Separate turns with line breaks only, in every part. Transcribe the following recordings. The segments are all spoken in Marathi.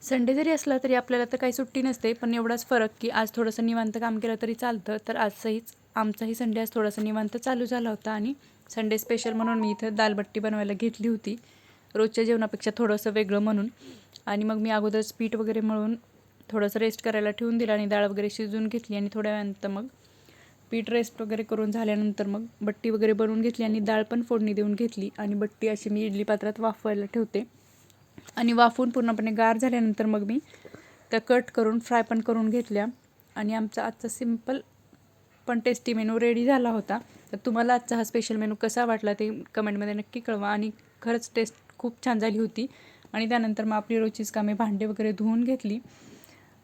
संडे जरी असला तरी आपल्याला तर काही सुट्टी नसते, पण एवढाच फरक की आज थोडंसं निवांत काम केलं तरी चालतं. तर आमचाही संडे आज थोडासा निवांत चालू झाला होता आणि संडे स्पेशल म्हणून मी इथं दालबट्टी बनवायला घेतली होती. रोजच्या जेवणापेक्षा थोडंसं वेगळं म्हणून. आणि मग मी अगोदरच पीठ वगैरे मळून थोडंसं रेस्ट करायला ठेवून दिलं आणि डाळ वगैरे शिजवून घेतली आणि थोड्या वेळानंतर मग पीठ रेस्ट वगैरे करून झाल्यानंतर मग बट्टी वगैरे बनवून घेतली आणि डाळ पण फोडणी देऊन घेतली आणि बट्टी अशी मी इडली पात्रात वाफवायला ठेवते. आणि वाफवून पूर्णपणे गार झाल्यानंतर मग मी त्या कट करून फ्राय पण करून घेतल्या आणि आमचा आजचा सिम्पल पण टेस्टी मेनू रेडी झाला होता. तर तुम्हाला आजचा हा स्पेशल मेनू कसा वाटला ते कमेंटमध्ये नक्की कळवा. आणि खरंच टेस्ट खूप छान झाली होती. आणि त्यानंतर मग आपली रोजचीच कामे भांडे वगैरे धुवून घेतली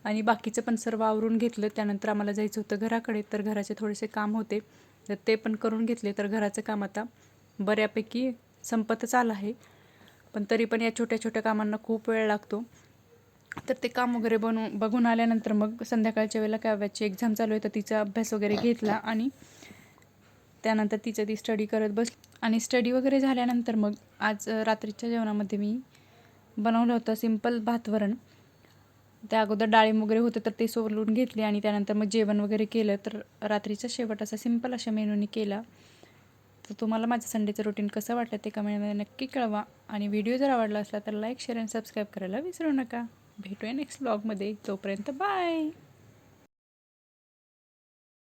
आणि बाकीचं पण सर्व आवरून घेतलं. त्यानंतर आम्हाला जायचं होतं घराकडे, तर घराचे थोडेसे काम होते तर ते पण करून घेतले. तर घराचं काम आता बऱ्यापैकी संपतच आलं आहे, पण तरी पण या छोट्या छोट्या कामांना खूप वेळ लागतो. तर ते काम वगैरे बघून आल्यानंतर मग संध्याकाळच्या वेळेला काव्याची एक्झाम चालू आहे तर तिचा अभ्यास वगैरे घेतला आणि त्यानंतर तिचं ती स्टडी करत बसली. आणि स्टडी वगैरे झाल्यानंतर मग आज रात्रीच्या जेवणामध्ये मी बनवलं होतं सिंपल भात-वरण. त्या अगोदर डाळिंब वगैरे होतं तर ते सोलून घेतले आणि त्यानंतर मग जेवण वगैरे केलं. तर रात्रीचा शेवट असा सिंपल अशा मेनूनी केला. तर तुम्हाला माझं संडेचं रुटीन कसं वाटलं ते कमेंटमध्ये नक्की कळवा. आणि व्हिडिओ जर आवडला असला तर लाईक, शेअर आणि सबस्क्राईब करायला विसरू नका. भेटूया नेक्स्ट व्लॉगमध्ये. तोपर्यंत बाय.